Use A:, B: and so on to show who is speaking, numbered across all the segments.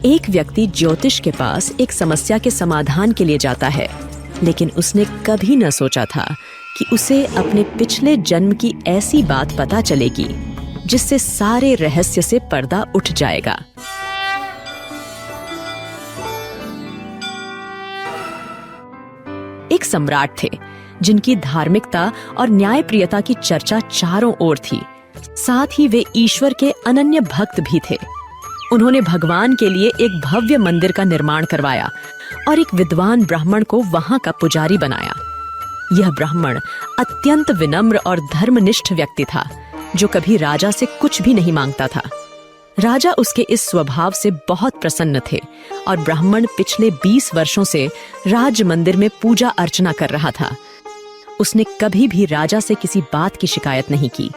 A: एक व्यक्ति ज्योतिष के पास एक समस्या के समाधान के लिए जाता है, लेकिन उसने कभी न सोचा था कि उसे अपने पिछले जन्म की ऐसी बात पता चलेगी जिससे सारे रहस्य से पर्दा उठ जाएगा। एक सम्राट थे जिनकी धार्मिकता और न्यायप्रियता की चर्चा चारों ओर थी। साथ ही वे ईश्वर के अनन्य भक्त भी थे। उन्होंने भगवान के लिए एक भव्य मंदिर का निर्माण करवाया और एक विद्वान ब्राह्मण को वहां का पुजारी बनाया। यह ब्राह्मण अत्यंत विनम्र और धर्मनिष्ठ व्यक्ति था, जो कभी राजा से कुछ भी नहीं मांगता था। राजा उसके इस स्वभाव से बहुत प्रसन्न थे और ब्राह्मण पिछले 20 वर्षों से राज मंदिर में पूजा अर्चना कर रहा था। उसने कभी भी राजा से किसी बात की शिकायत नहीं की।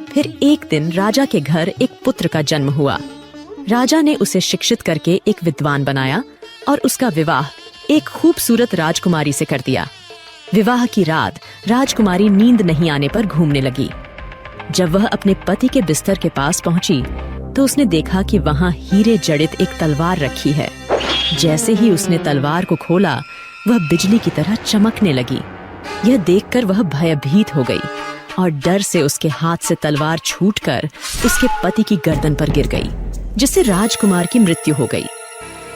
A: फिर एक दिन राजा के घर एक पुत्र का जन्म हुआ। राजा ने उसे शिक्षित करके एक विद्वान बनाया और उसका विवाह एक खूबसूरत राजकुमारी से कर दिया। विवाह की रात राजकुमारी नींद नहीं आने पर घूमने लगी। जब वह अपने पति के बिस्तर के पास पहुंची तो उसने देखा कि वहां हीरे जड़ित एक तलवार रखी है। जैसे ही उसने तलवार को खोला, वह बिजली की तरह चमकने लगी। यह देखकर वह भयभीत हो गई और डर से उसके हाथ से तलवार छूटकर उसके पति की गर्दन पर गिर गई, जिससे राजकुमार की मृत्यु हो गई।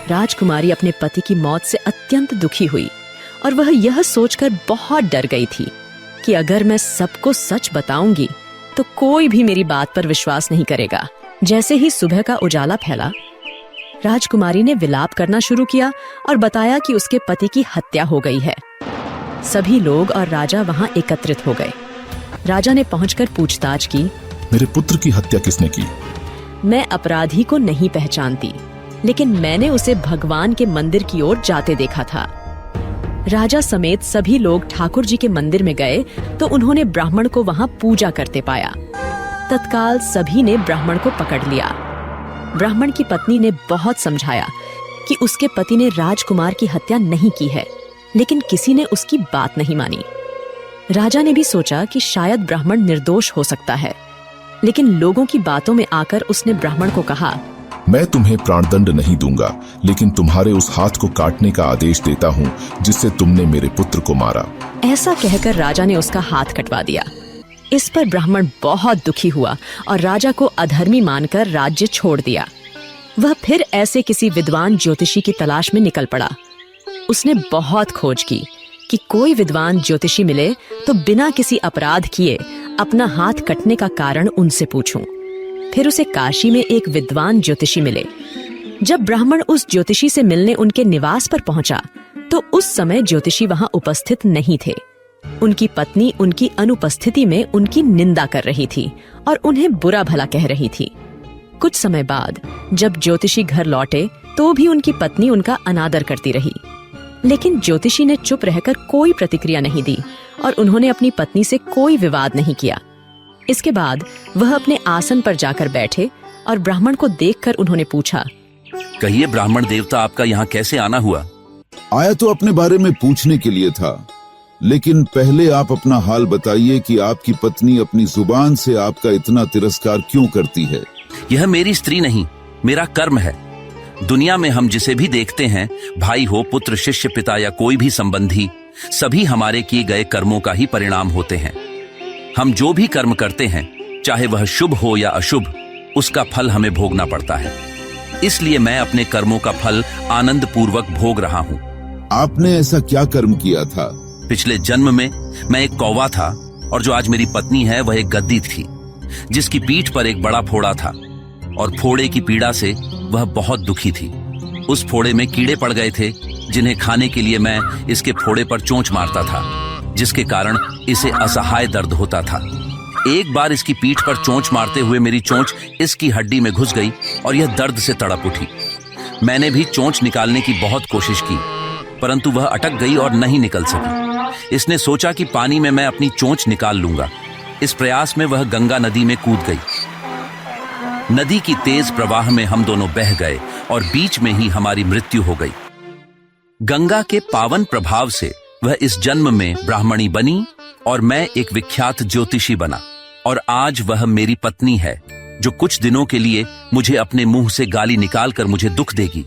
A: राजकुमारी अपने पति की मौत से अत्यंत दुखी हुई और वह यह सोचकर बहुत डर गई थी कि अगर मैं सबको सच बताऊंगी तो कोई भी मेरी बात पर विश्वास नहीं करेगा। जैसे ही सुबह का उजाला फैला, राजकुमारी ने विलाप करना शुरू किया और बताया कि उसके पति की हत्या हो गई है। सभी लोग और राजा वहां एकत्रित हो गए। राजा ने पहुंचकर पूछताछ की।
B: मेरे पुत्र की हत्या किसने की?
A: मैं अपराधी को नहीं पहचानती, लेकिन मैंने उसे भगवान के मंदिर की ओर जाते देखा था। राजा समेत सभी लोग ठाकुर जी के मंदिर में गए तो उन्होंने ब्राह्मण को वहां पूजा करते पाया। तत्काल सभी ने ब्राह्मण को पकड़ लिया। ब्राह्मण की पत्नी ने बहुत समझाया कि उसके पति ने राजकुमार की हत्या नहीं की है, लेकिन किसी ने उसकी बात नहीं मानी। राजा ने भी सोचा कि शायद ब्राह्मण निर्दोष हो सकता है, लेकिन लोगों की बातों में आकर उसने ब्राह्मण को कहा,
B: मैं तुम्हें प्राणदंड नहीं दूंगा, लेकिन तुम्हारे उस हाथ को काटने का आदेश देता हूँ जिससे तुमने मेरे पुत्र को मारा।
A: ऐसा कहकर राजा ने उसका हाथ कटवा दिया। इस पर ब्राह्मण बहुत दुखी हुआ और राजा को अधर्मी मानकर राज्य छोड़ दिया। वह फिर ऐसे किसी विद्वान ज्योतिषी की तलाश में निकल पड़ा। उसने बहुत खोज की कि कोई विद्वान ज्योतिषी मिले तो बिना किसी अपराध किए अपना हाथ कटने का कारण उनसे पूछूं। फिर उसे काशी में एक विद्वान ज्योतिषी मिले। जब ब्राह्मण उस ज्योतिषी से मिलने उनके निवास पर पहुंचा तो उस समय ज्योतिषी वहां उपस्थित नहीं थे। उनकी पत्नी उनकी अनुपस्थिति में उनकी निंदा कर रही थी और उन्हें बुरा भला कह रही थी। कुछ समय बाद जब ज्योतिषी घर लौटे तो भी उनकी पत्नी उनका अनादर करती रही, लेकिन ज्योतिषी ने चुप रहकर कोई प्रतिक्रिया नहीं दी और उन्होंने अपनी पत्नी से कोई विवाद नहीं किया। इसके बाद वह अपने आसन पर जाकर बैठे और ब्राह्मण को देखकर उन्होंने पूछा,
C: कहिए ब्राह्मण देवता, आपका यहाँ कैसे आना हुआ?
D: आया तो अपने बारे में पूछने के लिए था, लेकिन पहले आप अपना हाल बताइए कि आपकी पत्नी अपनी जुबान से आपका इतना तिरस्कार क्यों करती है?
C: यह मेरी स्त्री नहीं, मेरा कर्म है। दुनिया में हम जिसे भी देखते हैं, भाई हो, पुत्र, शिष्य, पिता या कोई भी संबंधी, सभी हमारे किए गए कर्मों का ही परिणाम होते हैं। हम जो भी कर्म करते हैं, चाहे वह शुभ हो या अशुभ, उसका फल हमें भोगना पड़ता है। इसलिए मैं अपने कर्मों का फल आनंद पूर्वक भोग रहा हूँ।
D: आपने ऐसा क्या कर्म किया था?
C: पिछले जन्म में मैं एक कौवा था और जो आज मेरी पत्नी है वह एक गद्दी थी, जिसकी पीठ पर एक बड़ा फोड़ा था और फोड़े की पीड़ा से वह बहुत दुखी थी। उस फोड़े में कीड़े पड़ गए थे, जिन्हें खाने के लिए मैं इसके फोड़े पर चोंच मारता था, जिसके कारण इसे असहाय दर्द होता था। एक बार इसकी पीठ पर चोंच मारते हुए मेरी चोंच इसकी हड्डी में घुस गई और यह दर्द से तड़प उठी। मैंने भी चोंच निकालने की बहुत कोशिश की, परंतु वह अटक गई और नहीं निकल सकी। इसने सोचा कि पानी में मैं अपनी चोंच निकाल लूंगा। इस प्रयास में वह गंगा नदी में कूद गई। नदी की तेज प्रवाह में हम दोनों बह गए और बीच में ही हमारी मृत्यु हो गई। गंगा के पावन प्रभाव से वह इस जन्म में ब्राह्मणी बनी और मैं एक विख्यात ज्योतिषी बना और आज वह मेरी पत्नी है। जो कुछ दिनों के लिए मुझे अपने मुंह से गाली निकालकर मुझे दुख देगी,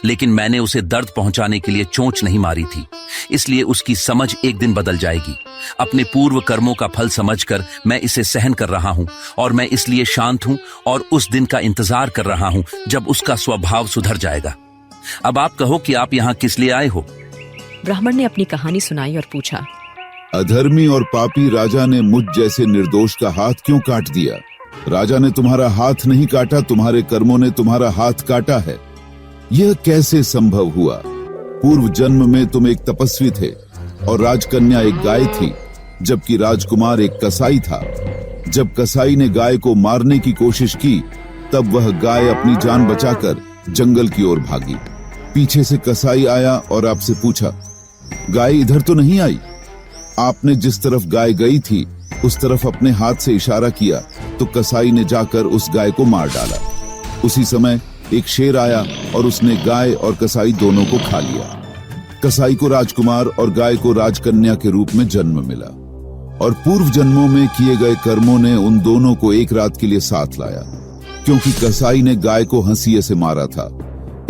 C: लेकिन मैंने उसे दर्द पहुंचाने के लिए चोंच नहीं मारी थी, इसलिए उसकी समझ एक दिन बदल जाएगी। अपने पूर्व कर्मों का फल समझकर मैं इसे सहन कर रहा हूं और मैं इसलिए शांत हूं और उस दिन का इंतजार कर रहा हूं जब उसका स्वभाव सुधर जाएगा। अब आप कहो कि आप यहां किस लिए आए हो?
A: ब्राह्मण ने अपनी कहानी सुनाई और पूछा।
D: अधर्मी और पापी राजा ने मुझ जैसे निर्दोष का हाथ क्यों काट दिया? राजा ने तुम्हारा हाथ नहीं काटा, तुम्हारे कर्मों ने तुम्हारा हाथ काटा है। यह कैसे संभव हुआ? पूर्व जन्म में तुम एक तपस्वी थे और राजकन्या एक गाय थी, जबकि राजकुमार एक कसाई था। जब कसाई ने गाय को मारने की कोशिश की, तब वह गाय अपनी जान बचाकर जंगल की ओर भागी। पीछे से कसाई आया और आपसे पूछा, गाय इधर तो नहीं आई? आपने जिस तरफ गाय गई थी उस तरफ अपने हाथ से इशारा किया तो कसाई ने जाकर उस गाय को मार डाला। उसी समय एक शेर आया और उसने गाय और कसाई दोनों को खा लिया। कसाई को राजकुमार और गाय को राजकन्या के रूप में जन्म मिला और पूर्व जन्मों में किए गए कर्मों ने उन दोनों को एक रात के लिए साथ लाया। क्योंकि कसाई ने गाय को हंसिये से मारा था,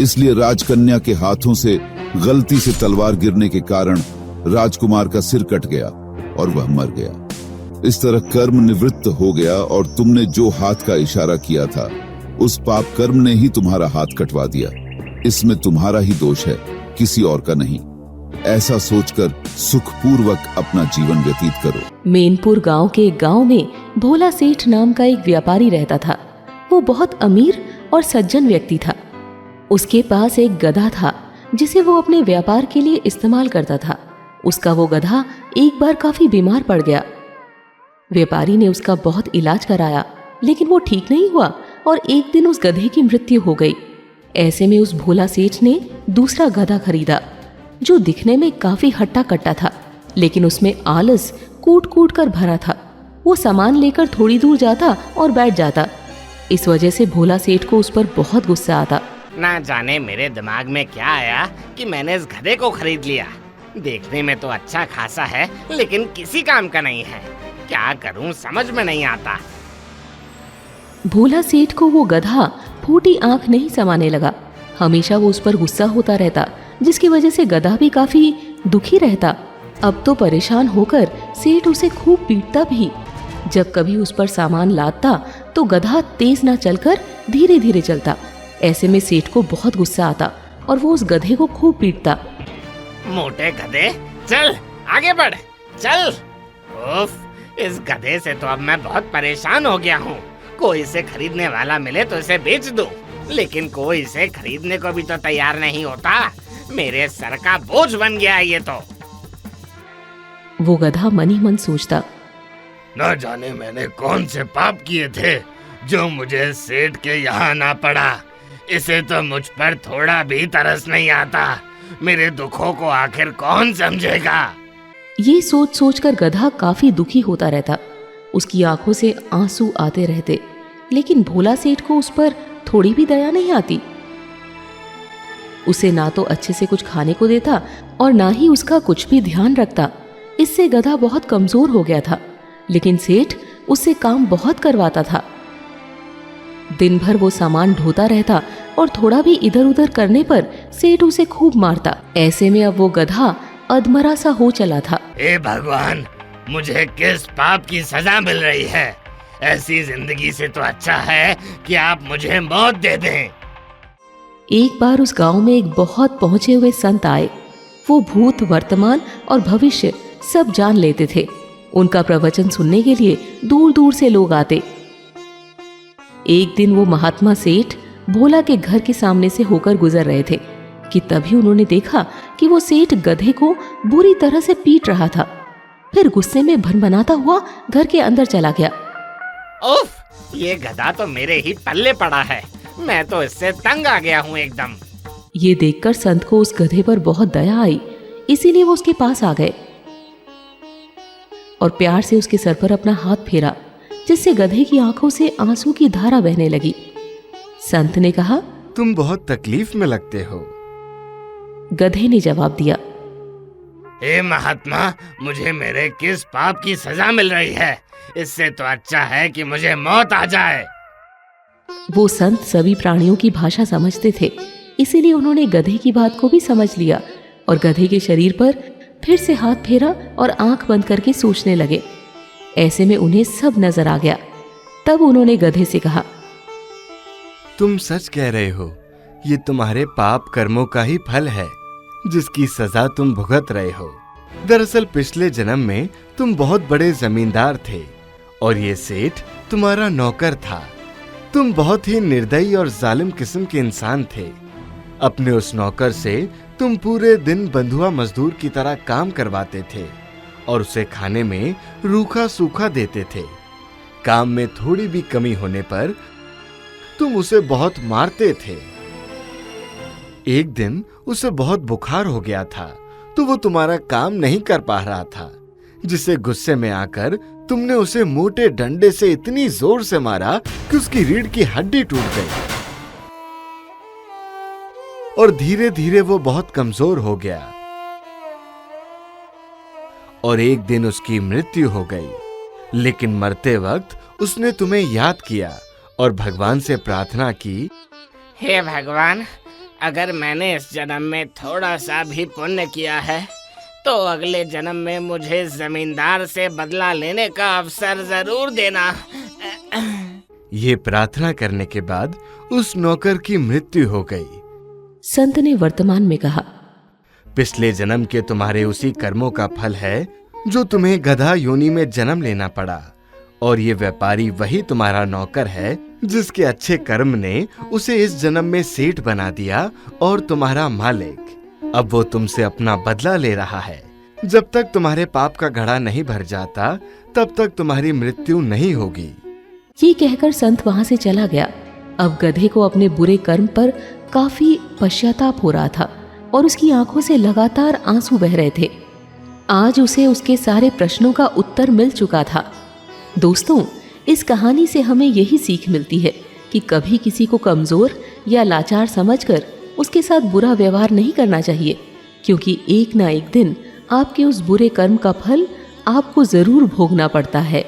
D: इसलिए राजकन्या के हाथों से गलती से तलवार गिरने के कारण राजकुमार का सिर कट गया और वह मर गया। इस तरह कर्म निवृत्त हो गया और तुमने जो हाथ का इशारा किया था उस पाप कर्म ने ही तुम्हारा हाथ कटवा दिया। इसमें तुम्हारा ही दोष है, किसी और का नहीं। ऐसा सोचकर सुखपूर्वक अपना जीवन व्यतीत करो।
E: मेनपुर गांव के एक गांव में भोला सेठ नाम का एक व्यापारी रहता था। वो बहुत अमीर और सज्जन व्यक्ति था। उसके पास एक गधा था जिसे वो अपने व्यापार के लिए इस्तेमाल करता था। उसका वो गधा एक बार काफी बीमार पड़ गया। व्यापारी ने उसका बहुत इलाज कराया, लेकिन वो ठीक नहीं हुआ और एक दिन उस गधे की मृत्यु हो गई। ऐसे में उस भोला सेठ ने दूसरा गधा खरीदा, जो दिखने में काफी हट्टा कट्टा था, लेकिन उसमें आलस कूट कूट कर भरा था। वो सामान लेकर थोड़ी दूर जाता और बैठ जाता। इस वजह से भोला सेठ को उस पर बहुत गुस्सा आता।
F: ना जाने मेरे दिमाग में क्या आया कि मैंने इस गधे को खरीद लिया। देखने में तो अच्छा खासा है, लेकिन किसी काम का नहीं है। क्या करूं समझ में नहीं आता।
E: भोला सेठ को वो गधा फूटी आंख नहीं समाने लगा। हमेशा वो उस पर गुस्सा होता रहता, जिसकी वजह से गधा भी काफी दुखी रहता। अब तो परेशान होकर सेठ उसे खूब पीटता भी। जब कभी उस पर सामान लादता तो गधा तेज ना चलकर धीरे धीरे चलता। ऐसे में सेठ को बहुत गुस्सा आता और वो उस गधे को खूब पीटता।
F: मोटे गधे, चल आगे बढ़, चल। उफ, इस गधे से तो अब मैं बहुत परेशान हो गया हूँ। कोई इसे खरीदने वाला मिले तो इसे बेच दूं, लेकिन कोई इसे खरीदने को भी तो तैयार नहीं होता। मेरे सर का बोझ बन गया है ये तो।
E: वो गधा मन ही मन सोचता,
F: न जाने मैंने कौन से पाप किए थे जो मुझे सेठ के यहाँ ना पड़ा। इसे तो मुझ पर थोड़ा भी तरस नहीं आता। मेरे दुखों को आखिर कौन समझेगा।
E: ये सोच सोचकर गधा काफी दुखी होता रहता। उसकी आंखों से आंसू आते रहते, लेकिन भोला सेठ को उस पर थोड़ी भी दया नहीं आती। उसे ना तो अच्छे से कुछ खाने को देता और ना ही उसका कुछ भी ध्यान रखता। इससे गधा बहुत कमजोर हो गया था, लेकिन सेठ उससे काम बहुत करवाता था। दिन भर वो सामान ढोता रहता और थोड़ा भी इधर उधर करने पर सेठ उसे खूब मारता। ऐसे में अब वो गधा अधमरा सा हो चला था।
F: हे भगवान, मुझे किस पाप की सजा मिल रही है? ऐसी जिंदगी से तो अच्छा है कि आप मुझे मौत दे दें।
E: एक बार उस गांव में एक बहुत पहुंचे हुए संत आए। वो भूत, वर्तमान और भविष्य सब जान लेते थे। उनका प्रवचन सुनने के लिए दूर दूर से लोग आते। एक दिन वो महात्मा सेठ भोला के घर के सामने से होकर गुजर रहे थे कि तभी उन्होंने देखा कि वो सेठ गधे को बुरी तरह से पीट रहा था। फिर गुस्से में भनभनाता हुआ घर के अंदर चला गया।
F: उफ, ये गधा तो मेरे ही पल्ले पड़ा है। मैं तो इससे तंग आ गया हूँ एकदम।
E: ये देखकर संत को उस गधे पर बहुत दया आई, इसीलिए वो उसके पास आ गए और प्यार से उसके सर पर अपना हाथ फेरा, जिससे गधे की आंखों से आंसू की धारा बहने लगी। संत ने कहा,
G: तुम बहुत तकलीफ में लगते हो।
E: गधे ने जवाब दिया,
F: हे महात्मा, मुझे मेरे किस पाप की सजा मिल रही है? इससे तो अच्छा है कि मुझे मौत आ जाए।
E: वो संत सभी प्राणियों की भाषा समझते थे, इसीलिए उन्होंने गधे की बात को भी समझ लिया और गधे के शरीर पर फिर से हाथ फेरा और आंख बंद करके सोचने लगे। ऐसे में उन्हें सब नजर आ गया। तब उन्होंने गधे से कहा,
G: तुम सच कह रहे हो, ये तुम्हारे पाप कर्मों का ही फल है जिसकी सजा तुम भुगत रहे हो। दरअसल पिछले जन्म में तुम बहुत बड़े जमींदार थे और ये सेठ तुम्हारा नौकर था। तुम बहुत ही निर्दयी और जालिम किस्म के इंसान थे। अपने उस नौकर से तुम पूरे दिन बंधुआ मजदूर की तरह काम करवाते थे और उसे खाने में रूखा सूखा देते थे। काम में थोड़ी भी कमी होने पर तुम उसे बहुत मारते थे। एक दिन उसे बहुत बुखार हो गया था तो वो तुम्हारा काम नहीं कर पा रहा था, जिससे गुस्से में आकर तुमने उसे मोटे डंडे से इतनी जोर से मारा कि उसकी रीढ़ की हड्डी टूट गई और धीरे धीरे वो बहुत कमजोर हो गया और एक दिन उसकी मृत्यु हो गई। लेकिन मरते वक्त उसने तुम्हें याद किया और भगवान से प्रार्थना की,
F: हे भगवान, अगर मैंने इस जन्म में थोड़ा सा भी पुण्य किया है तो अगले जन्म में मुझे जमींदार से बदला लेने का अवसर जरूर देना।
G: ये प्रार्थना करने के बाद उस नौकर की मृत्यु हो गई।
E: संत ने वर्तमान में कहा,
G: पिछले जन्म के तुम्हारे उसी कर्मों का फल है जो तुम्हें गधा योनि में जन्म लेना पड़ा और ये व्यापारी वही तुम्हारा नौकर है जिसके अच्छे कर्म ने उसे इस जन्म में सेठ बना दिया और तुम्हारा मालिक। अब वो तुमसे अपना बदला ले रहा है। जब तक तुम्हारे पाप का घड़ा नहीं भर जाता तब तक तुम्हारी मृत्यु नहीं होगी।
E: ये कहकर संत वहां से चला गया। अब गधे को अपने बुरे कर्म पर काफी पश्चाताप हो रहा था और उसकी आंखों से लगातार आंसू बह रहे थे। आज उसे उसके सारे प्रश्नों का उत्तर मिल चुका था। दोस्तों, इस कहानी से हमें यही सीख मिलती है कि कभी किसी को कमजोर या लाचार समझकर उसके साथ बुरा व्यवहार नहीं करना चाहिए, क्योंकि एक ना एक दिन आपके उस बुरे कर्म का फल आपको जरूर भोगना पड़ता है।